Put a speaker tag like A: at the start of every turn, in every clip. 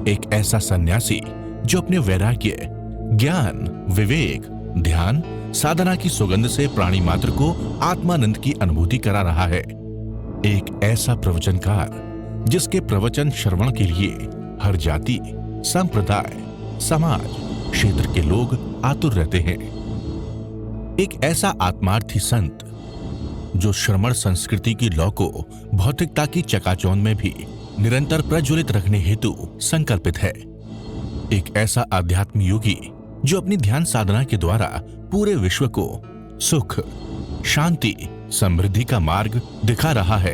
A: एक ऐसा सन्यासी जो अपने वैराग्य, ज्ञान, विवेक, ध्यान, साधना की सुगंध से प्राणी मात्र को आत्मानंद की अनुभूति करा रहा है। एक ऐसा प्रवचनकार जिसके प्रवचन श्रवण के लिए हर जाति, संप्रदाय, समाज, क्षेत्र के लोग आतुर रहते हैं। एक ऐसा आत्मार्थी संत जो श्रमण संस्कृति की लौ को भौतिकता की चकाचौंध में भी निरंतर प्रज्वलित रखने हेतु संकल्पित है। एक ऐसा आध्यात्म योगी जो अपनी ध्यान साधना के द्वारा पूरे विश्व को सुख, शांति, समृद्धि का मार्ग दिखा रहा है।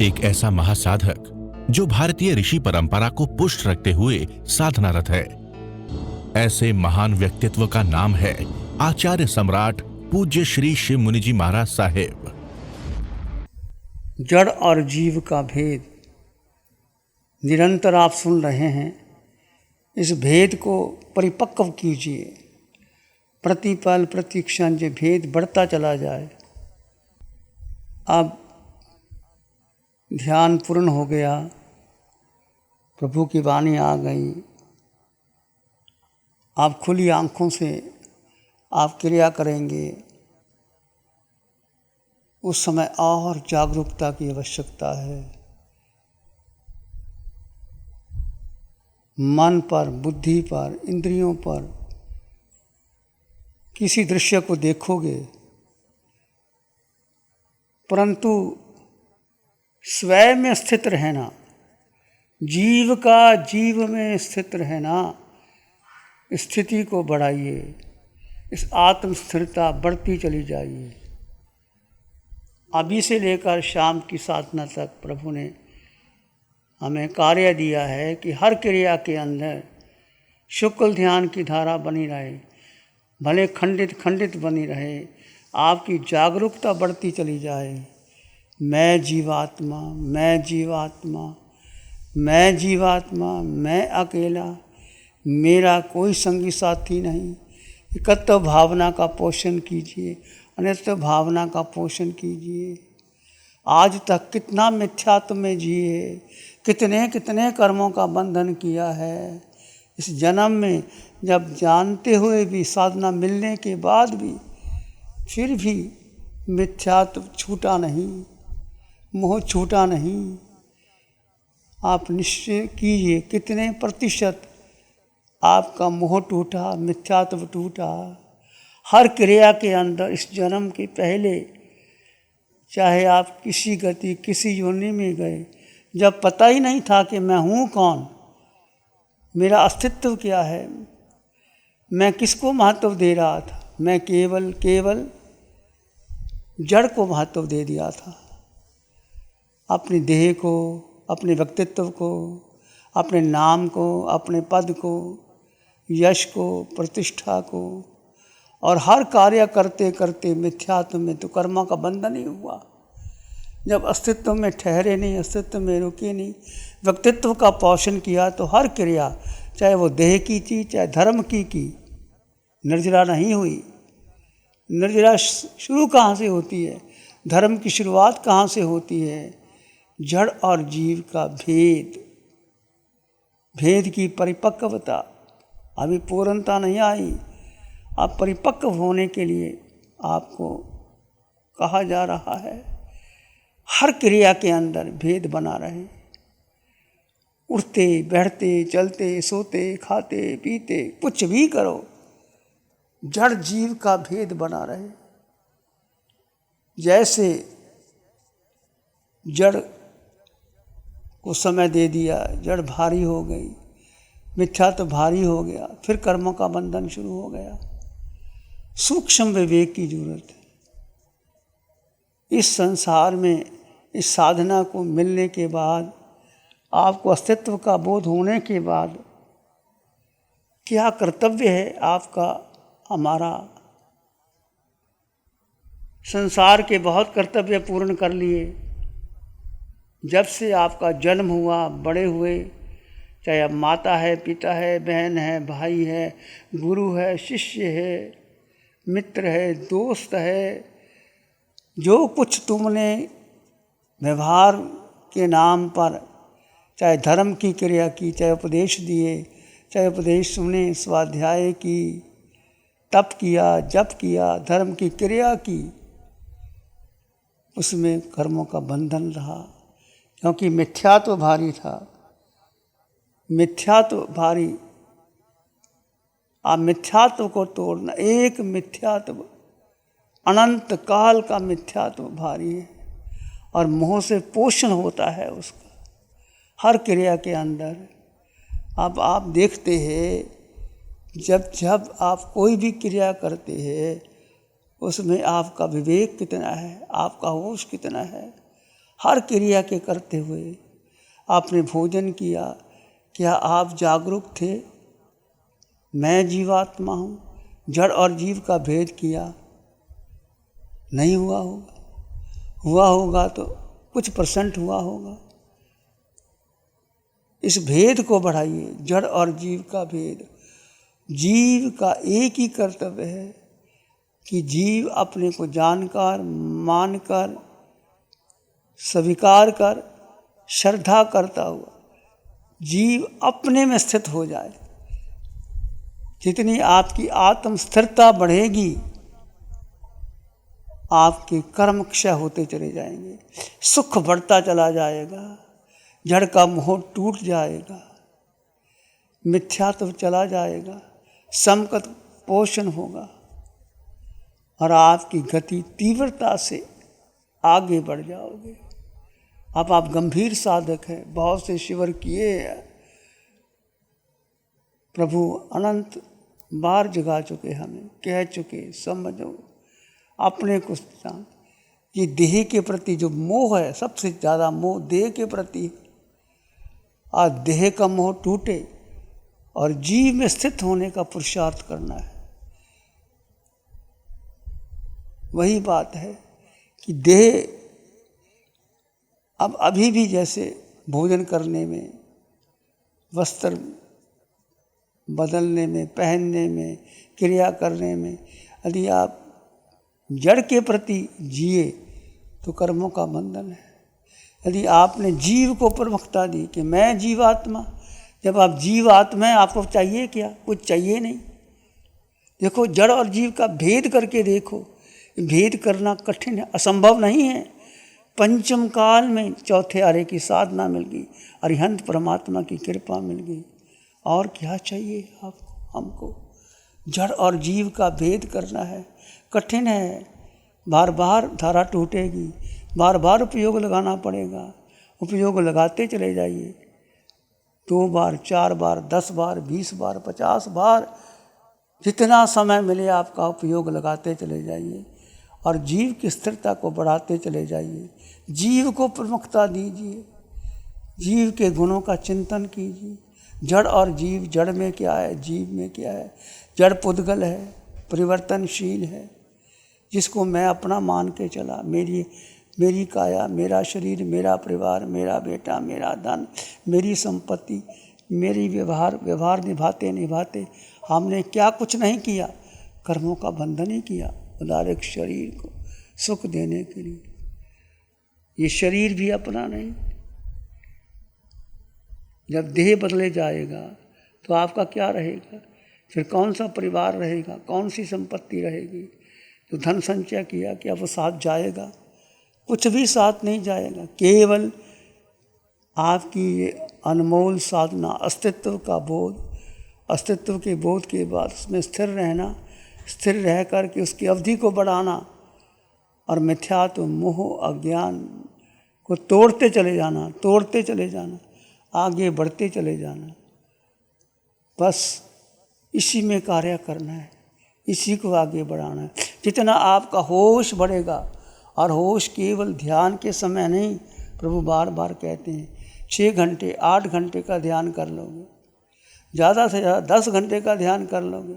A: एक ऐसा महासाधक जो भारतीय ऋषि परंपरा को पुष्ट रखते हुए साधनारत है। ऐसे महान व्यक्तित्व का नाम है आचार्य सम्राट पूज्य श्री शिव मुनि जी महाराज साहेब।
B: जड़ और जीव का भेद निरंतर आप सुन रहे हैं। इस भेद को परिपक्व कीजिए। प्रतिपल प्रतिक्षण जो भेद बढ़ता चला जाए। अब ध्यान पूर्ण हो गया, प्रभु की वाणी आ गई। आप खुली आंखों से आप क्रिया करेंगे। उस समय और जागरूकता की आवश्यकता है। मन पर, बुद्धि पर, इंद्रियों पर किसी दृश्य को देखोगे, परंतु स्वयं में स्थित रहना, जीव का जीव में स्थित रहना, स्थिति को बढ़ाइए। इस आत्म स्थिरता बढ़ती चली जाइए। अभी से लेकर शाम की साधना तक प्रभु ने हमें कार्य दिया है कि हर क्रिया के अंदर शुक्ल ध्यान की धारा बनी रहे, भले खंडित खंडित बनी रहे। आपकी जागरूकता बढ़ती चली जाए। मैं जीवात्मा, मैं जीवात्मा, मैं जीवात्मा, मैं अकेला, मेरा कोई संगी साथी नहीं। एकत्व भावना का पोषण कीजिए, अनित्य भावना का पोषण कीजिए। आज तक कितना मिथ्यात्व में जिए, कितने कितने कर्मों का बंधन किया है। इस जन्म में जब जानते हुए भी, साधना मिलने के बाद भी, फिर भी मिथ्यात्व छूटा नहीं, मोह छूटा नहीं। आप निश्चय कीजिए कितने प्रतिशत आपका मोह टूटा, मिथ्यात्व टूटा। हर क्रिया के अंदर इस जन्म के पहले, चाहे आप किसी गति, किसी योनि में गए, जब पता ही नहीं था कि मैं हूँ कौन, मेरा अस्तित्व क्या है, मैं किसको महत्व दे रहा था। मैं केवल जड़ को महत्व दे दिया था। अपनी देह को, अपने व्यक्तित्व को, अपने नाम को, अपने पद को, यश को, प्रतिष्ठा को, और हर कार्य करते करते मिथ्यात्व में तो कर्मों का बंधन ही हुआ। जब अस्तित्व में ठहरे नहीं, अस्तित्व में रुके नहीं, व्यक्तित्व का पोषण किया, तो हर क्रिया, चाहे वो देह की थी, चाहे धर्म की, निर्जरा नहीं हुई। निर्जरा शुरू कहाँ से होती है? धर्म की शुरुआत कहाँ से होती है? जड़ और जीव का भेद की परिपक्वता, अभी पूर्णता नहीं आई। अब परिपक्व होने के लिए आपको कहा जा रहा है, हर क्रिया के अंदर भेद बना रहे। उठते, बैठते, चलते, सोते, खाते, पीते, कुछ भी करो, जड़ जीव का भेद बना रहे। जैसे जड़ को समय दे दिया, जड़ भारी हो गई, मिथ्या तो भारी हो गया, फिर कर्मों का बंधन शुरू हो गया। सूक्ष्म विवेक की जरूरत है। इस संसार में इस साधना को मिलने के बाद, आपको अस्तित्व का बोध होने के बाद, क्या कर्तव्य है आपका, हमारा। संसार के बहुत कर्तव्य पूर्ण कर लिए। जब से आपका जन्म हुआ, बड़े हुए, चाहे अब माता है, पिता है, बहन है, भाई है, गुरु है, शिष्य है, मित्र है, दोस्त है, जो कुछ तुमने व्यवहार के नाम पर चाहे धर्म की क्रिया की, चाहे उपदेश दिए, चाहे उपदेश सुने, स्वाध्याय की, तप किया, जप किया, धर्म की क्रिया की, उसमें कर्मों का बंधन रहा, क्योंकि मिथ्यात्व भारी था। मिथ्यात्व भारी, आप मिथ्यात्व को तोड़ना, एक मिथ्यात्व, अनंत काल का मिथ्यात्व भारी है, और मोह से पोषण होता है उसका हर क्रिया के अंदर। अब आप देखते हैं जब जब आप कोई भी क्रिया करते हैं उसमें आपका विवेक कितना है, आपका होश कितना है। हर क्रिया के करते हुए आपने भोजन किया, क्या आप जागरूक थे? मैं जीवात्मा हूँ, जड़ और जीव का भेद किया? नहीं हुआ होगा, हुआ होगा तो कुछ % हुआ होगा। इस भेद को बढ़ाइए, जड़ और जीव का भेद। जीव का एक ही कर्तव्य है कि जीव अपने को जानकर, मानकर, स्वीकार कर, श्रद्धा करता हुआ जीव अपने में स्थित हो जाए। जितनी आपकी आत्म स्थिरता बढ़ेगी, आपके कर्म क्षय होते चले जाएंगे, सुख बढ़ता चला जाएगा, जड़ का मोह टूट जाएगा, मिथ्यात्व चला जाएगा, समकत पोषण होगा, और आपकी गति तीव्रता से आगे बढ़ जाओगे। अब आप गंभीर साधक हैं, बहुत से शिविर किए हैं, प्रभु अनंत बार जगा चुके, हमें कह चुके, समझो अपने को जान। ये देह के प्रति जो मोह है, सबसे ज़्यादा मोह देह के प्रति। आज देह का मोह टूटे और जीव में स्थित होने का पुरुषार्थ करना है। वही बात है कि देह अब अभी भी जैसे भोजन करने में, वस्त्र बदलने में, पहनने में, क्रिया करने में, यदि आप जड़ के प्रति जिए तो कर्मों का बंधन है। यदि आपने जीव को प्रमुखता दी कि मैं जीवात्मा, जब आप जीवात्मा हैं, आपको चाहिए क्या? कुछ चाहिए नहीं। देखो, जड़ और जीव का भेद करके देखो, भेद करना कठिन है, असंभव नहीं है। पंचम काल में चौथे आरे की साधना मिल गई, अरिहंत परमात्मा की कृपा मिल गई, और क्या चाहिए आपको? हमको जड़ और जीव का भेद करना है, कठिन है। बार बार धारा टूटेगी, बार बार उपयोग लगाना पड़ेगा। उपयोग लगाते चले जाइए, 2 बार, 4 बार, 10 बार, 20 बार, 50 बार, जितना समय मिले आपका उपयोग लगाते चले जाइए, और जीव की स्थिरता को बढ़ाते चले जाइए। जीव को प्रमुखता दीजिए, जीव के गुणों का चिंतन कीजिए। जड़ और जीव, जड़ में क्या है, जीव में क्या है। जड़ पुद्गल है, परिवर्तनशील है, जिसको मैं अपना मान के चला, मेरी काया, मेरा शरीर, मेरा परिवार, मेरा बेटा, मेरा धन, मेरी संपत्ति, मेरी व्यवहार निभाते निभाते हमने क्या कुछ नहीं किया, कर्मों का बंधन ही किया उदारिक शरीर को सुख देने के लिए। ये शरीर भी अपना नहीं। जब देह बदले जाएगा तो आपका क्या रहेगा? फिर कौन सा परिवार रहेगा, कौन सी संपत्ति रहेगी? जो धन संचय किया, क्या वो साथ जाएगा? कुछ भी साथ नहीं जाएगा। केवल आपकी ये अनमोल साधना, अस्तित्व का बोध, अस्तित्व के बोध के बाद उसमें स्थिर रहना, स्थिर रह कर के उसकी अवधि को बढ़ाना, और मिथ्यात्व, मोह, अज्ञान को तोड़ते चले जाना, तोड़ते चले जाना, आगे बढ़ते चले जाना। बस इसी में कार्य करना है, इसी को आगे बढ़ाना है। जितना आपका होश बढ़ेगा, और होश केवल ध्यान के समय नहीं, प्रभु बार बार कहते हैं 6 घंटे 8 घंटे का ध्यान कर लोगे, ज़्यादा से ज़्यादा 10 घंटे का ध्यान कर लोगे,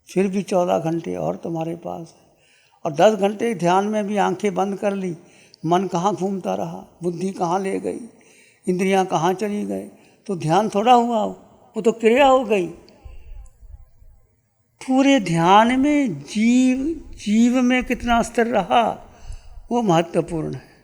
B: फिर भी 14 घंटे और तुम्हारे पास है। और 10 घंटे ध्यान में भी आंखें बंद कर ली, मन कहाँ घूमता रहा, बुद्धि कहाँ ले गई, इंद्रियां कहाँ चली गई, तो ध्यान थोड़ा हुआ, वो तो क्रिया हो गई। पूरे ध्यान में जीव में कितना स्थिर रहा, वो महत्वपूर्ण है।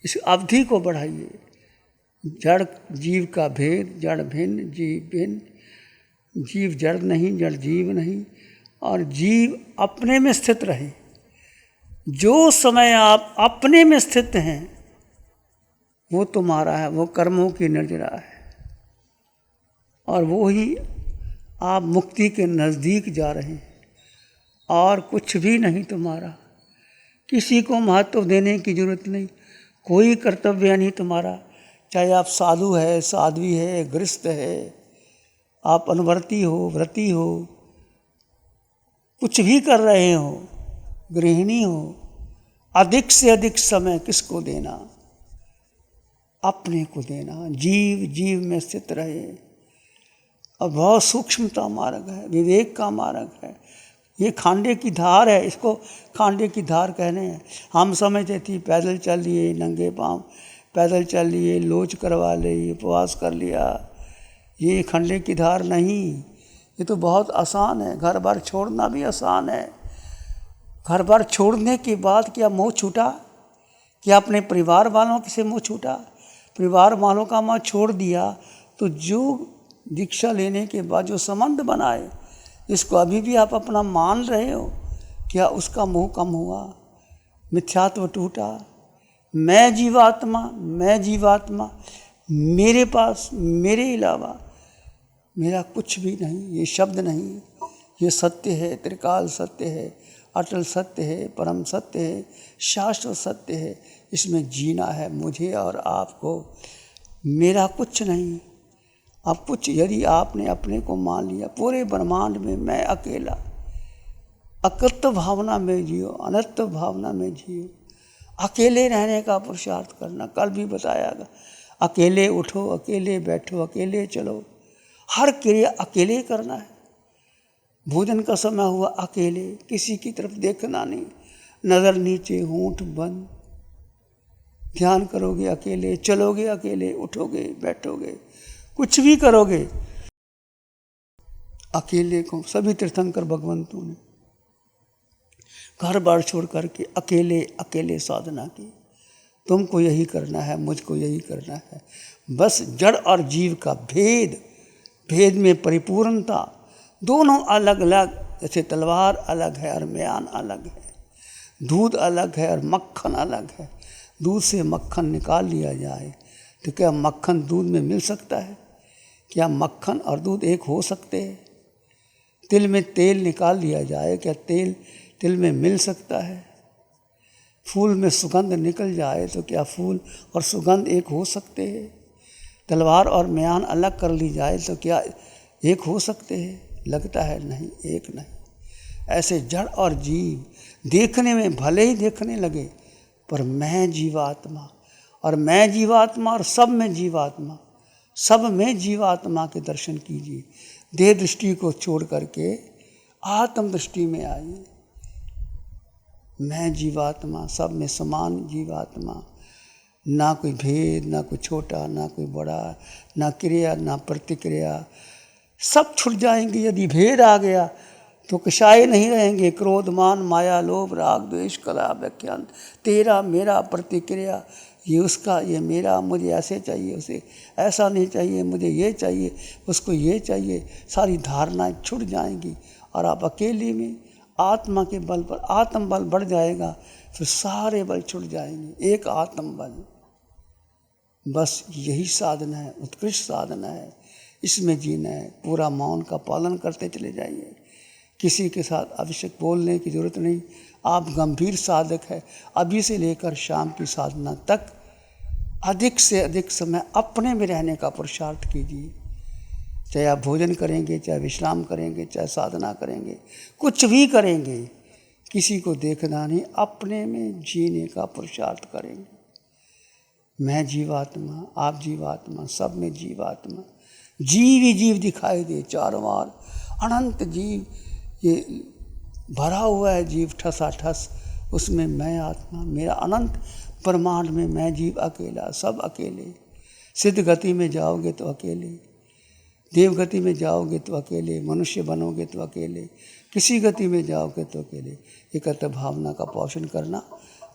B: इस अवधि को बढ़ाइए। जड़ जीव का भेद, जड़ भिन्न जीव भिन्न, जीव जड़ नहीं, जड़ जीव नहीं, और जीव अपने में स्थित रहे। जो समय आप अपने में स्थित हैं वो तुम्हारा है, वो कर्मों की निर्जरा है, और वो ही आप मुक्ति के नज़दीक जा रहे हैं, और कुछ भी नहीं तुम्हारा। किसी को महत्व देने की जरूरत नहीं, कोई कर्तव्य नहीं तुम्हारा, चाहे आप साधु है, साध्वी है, गृहस्थ है, आप अनवर्ती हो, व्रती हो, कुछ भी कर रहे हो, गृहिणी हो, अधिक से अधिक समय किसको देना? अपने को देना। जीव जीव में स्थित रहे। और बहुत सूक्ष्मता मार्ग है, विवेक का मार्ग है। ये खांडे की धार है, इसको खांडे की धार कहने हैं। हम समझते थी पैदल चल लिए, नंगे पाँव पैदल चल लिए, लोच करवा ली, उपवास कर लिया, ये खंडे की धार नहीं। ये तो बहुत आसान है। घर बार छोड़ना भी आसान है। घर बार छोड़ने के बाद क्या मोह छूटा? क्या अपने परिवार वालों से मोह छूटा? परिवार वालों का मोह छोड़ दिया तो जो दीक्षा लेने के बाद जो संबंध बनाए, इसको अभी भी आप अपना मान रहे हो, क्या उसका मोह कम हुआ? मिथ्यात्व टूटा। मैं जीवात्मा, मैं जीवात्मा, मेरे पास मेरे अलावा मेरा कुछ भी नहीं, ये शब्द नहीं, ये सत्य है, त्रिकाल सत्य है, अटल सत्य है, परम सत्य है, शाश्वत सत्य है। इसमें जीना है मुझे और आपको। मेरा कुछ नहीं, अब कुछ यदि आपने अपने को मान लिया, पूरे ब्रह्मांड में मैं अकेला, अकर्तव्य भावना में जियो, अनत्व भावना में जियो। अकेले रहने का पुरुषार्थ करना, कल भी बताया गया। अकेले उठो, अकेले बैठो, अकेले चलो, हर क्रिया अकेले करना है। भोजन का समय हुआ अकेले, किसी की तरफ देखना नहीं, नज़र नीचे, होंठ बंद। ध्यान करोगे अकेले, चलोगे अकेले, उठोगे बैठोगे, कुछ भी करोगे अकेले को। सभी तीर्थंकर भगवंतों ने घर बार छोड़ करके अकेले अकेले साधना की। तुमको यही करना है, मुझको यही करना है। बस जड़ और जीव का भेद, भेद में परिपूर्णता, दोनों अलग अलग। जैसे तलवार अलग है और म्यान अलग है, दूध अलग है और मक्खन अलग है। दूध से मक्खन निकाल लिया जाए तो क्या मक्खन दूध में मिल सकता है? क्या मक्खन और दूध एक हो सकते हैं? तिल में तेल निकाल लिया जाए, क्या तेल तिल में मिल सकता है? फूल में सुगंध निकल जाए तो क्या फूल और सुगंध एक हो सकते हैं? तलवार और म्यान अलग कर ली जाए तो क्या एक हो सकते हैं? लगता है नहीं, एक नहीं। ऐसे जड़ और जीव देखने में भले ही देखने लगे, पर मैं जीवात्मा और मैं जीवात्मा और सब में जीवात्मा, सब में जीवात्मा के दर्शन कीजिए। देह दृष्टि को छोड़ करके आत्म दृष्टि में आइए। मैं जीवात्मा, सब में समान जीवात्मा, ना कोई भेद, ना कोई छोटा, ना कोई बड़ा, ना क्रिया ना प्रतिक्रिया, सब छूट जाएंगे। यदि भेद आ गया तो कषाय नहीं रहेंगे। क्रोध, मान, माया, लोभ, राग, द्वेष, कलह, व्याख्यान, तेरा मेरा प्रतिक्रिया, ये उसका, ये मेरा, मुझे ऐसे चाहिए, उसे ऐसा नहीं चाहिए, मुझे ये चाहिए, उसको ये चाहिए। सारी धारणाएं छूट जाएंगी और आप अकेले में आत्मा के बल पर, आत्म बल बढ़ जाएगा, फिर सारे बल छूट जाएंगे। एक आत्म बल, बस यही साधना है, उत्कृष्ट साधना है। इसमें जीना है। पूरा मौन का पालन करते चले जाइए। किसी के साथ आवश्यक बोलने की जरूरत नहीं। आप गंभीर साधक है। अभी से लेकर शाम की साधना तक अधिक से अधिक समय अपने में रहने का पुरुषार्थ कीजिए। चाहे आप भोजन करेंगे, चाहे विश्राम करेंगे, चाहे साधना करेंगे, कुछ भी करेंगे, किसी को देखना नहीं, अपने में जीने का पुरुषार्थ करेंगे। मैं जीवात्मा, आप जीवात्मा, सब में जीवात्मा, जीव ही जीव दिखाई दे चारों ओर। अनंत जीव ये भरा हुआ है, जीव ठसाठस, उसमें मैं आत्मा, मेरा अनंत ब्रह्मांड में मैं जीव अकेला, सब अकेले। सिद्ध गति में जाओगे तो अकेले, देव गति में जाओगे तो अकेले, मनुष्य बनोगे तो अकेले, किसी गति में जाओगे तो अकेले। एकत्र भावना का पोषण करना,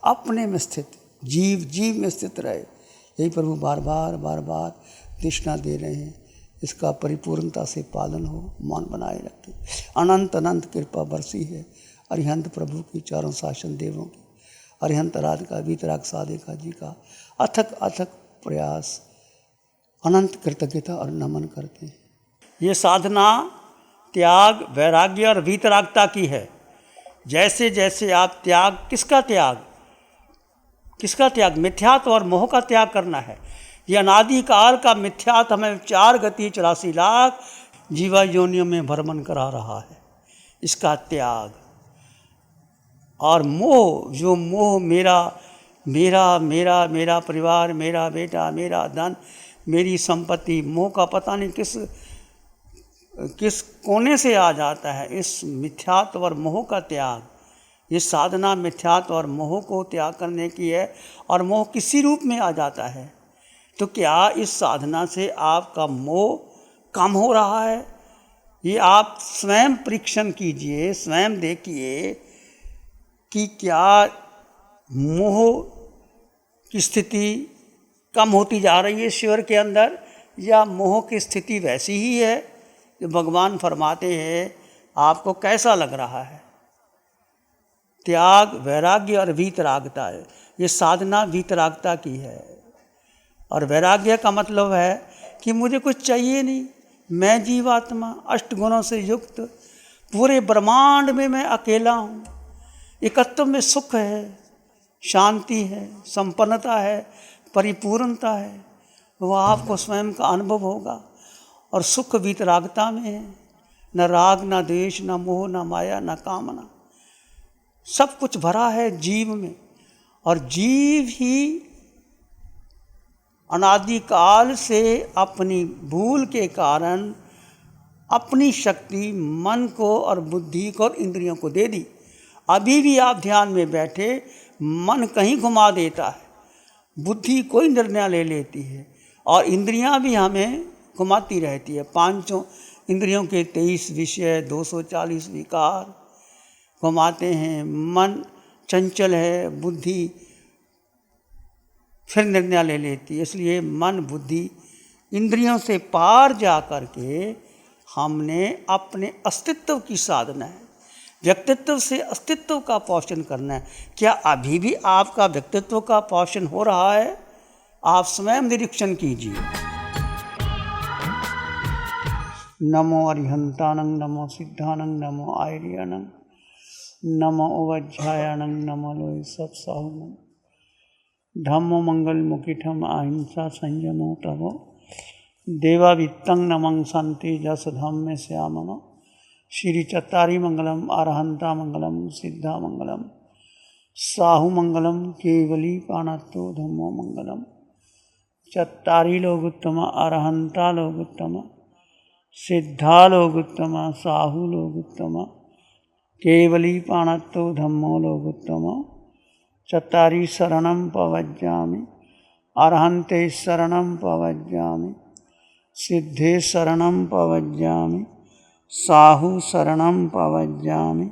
B: अपने में स्थित जीव जीव में स्थित रहे, यही प्रभु बार बार तृष्णा दे रहे हैं, इसका परिपूर्णता से पालन हो, मान बनाए रखें। अनंत अनंत कृपा बरसी है अरिहंत प्रभु की, चारों शासन देवों की, अरिहंत राज का, वीतराग साधिका जी का अथक अथक प्रयास, अनंत कृतज्ञता और नमन करते हैं। ये साधना त्याग, वैराग्य और वीतरागता की है। जैसे जैसे आप त्याग, किसका त्याग? मिथ्यात्व और मोह का त्याग करना है। ये अनादिकाल का मिथ्यात्व हमें 4 गति 84 लाख जीवा योनियों में भ्रमण करा रहा है, इसका त्याग। और मोह, जो मोह मेरा परिवार, मेरा बेटा, मेरा धन, मेरी संपत्ति, मोह का पता नहीं किस कोने से आ जाता है। इस मिथ्यात्व और मोह का त्याग, ये साधना मिथ्यात्व और मोह को त्याग करने की है। और मोह किसी रूप में आ जाता है, तो क्या इस साधना से आपका मोह कम हो रहा है? ये आप स्वयं परीक्षण कीजिए, स्वयं देखिए कि क्या मोह की स्थिति कम होती जा रही है ईश्वर के अंदर, या मोह की स्थिति वैसी ही है जो भगवान फरमाते हैं। आपको कैसा लग रहा है? त्याग, वैराग्य और वीतरागता है। ये साधना वीतरागता की है। और वैराग्य का मतलब है कि मुझे कुछ चाहिए नहीं, मैं जीवात्मा, 8 गुणों से युक्त, पूरे ब्रह्मांड में मैं अकेला हूँ। एकत्व में सुख है, शांति है, संपन्नता है, परिपूर्णता है, वह आपको स्वयं का अनुभव होगा। और सुख वीतरागता में है, न राग, न द्वेष, न मोह, न माया, न कामना, सब कुछ भरा है जीव में। और जीव ही अनादिकाल से अपनी भूल के कारण अपनी शक्ति मन को और बुद्धि को और इंद्रियों को दे दी। अभी भी आप ध्यान में बैठे, मन कहीं घुमा देता है, बुद्धि कोई निर्णय ले लेती है, और इंद्रियां भी हमें घुमाती रहती है। 5 इंद्रियों के 23 विषय, 240 विकार घुमाते हैं। मन चंचल है, बुद्धि फिर निर्णय ले लेती है। इसलिए मन, बुद्धि, इंद्रियों से पार जा कर के हमने अपने अस्तित्व की साधना है, व्यक्तित्व से अस्तित्व का पोषण करना है। क्या अभी भी आपका व्यक्तित्व का पोषण हो रहा है? आप स्वयं निरीक्षण कीजिए। नमो अरिहंतानं, नमो सिद्धानं, नमो आयर्यानं, नमो उवज्झायानं, नमो लोय सत्साहुनं, धम्मो मंगल मुकिठम अहिंसा संयमो तवो, देवावित्तं नमं शांति जस धम्मे श्यामनो, श्री चत्तारी मंगलम, अरहंता मंगलम, सिद्धा मंगलम, साहु मंगलम, केवली पाणत्तो धम्मो मंगलम। चत्तारी लोगुत्तम, अरहंता लोगुत्तम, सिद्धा लोगुत्तम, साहु लोगुत्तम, केवली पाणत्तो धम्मो लोगुत्तम। चत्तारी शरणं पवज्जामि, अरहन्ते शरणं पवज्जामि, सिद्धे शरणं पवज्जामि, साहु शरणं पवज्जामि,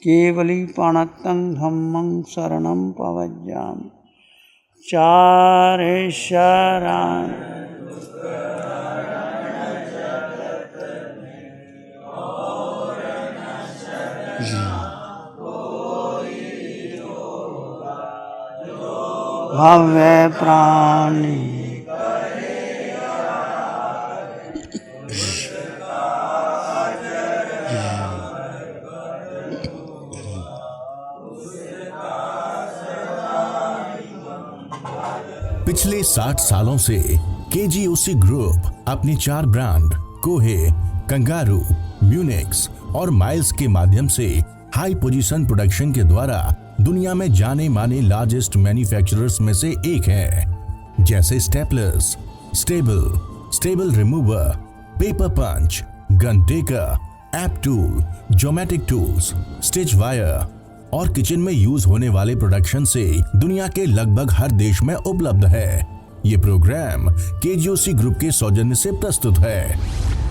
B: केवली पाणत्तं धम्मं शरणं पवज्जामि। चारे शरण भव्य प्राणी
A: पिछले 60 सालों से केजीओसी ग्रुप अपने 4 ब्रांड कोहे, कंगारू, म्यूनिक्स और माइल्स के माध्यम से हाई पोजीशन प्रोडक्शन के द्वारा दुनिया में जाने माने लार्जेस्ट मैन्युफैक्चरर्स में से एक है। जैसे staplers, staple remover, paper punch, gun tacker, app tool, geometric tools, stitch wire और किचन में यूज होने वाले प्रोडक्शन से दुनिया के लगभग हर देश में उपलब्ध है। ये प्रोग्राम केजीओसी ग्रुप के सौजन्य से प्रस्तुत है।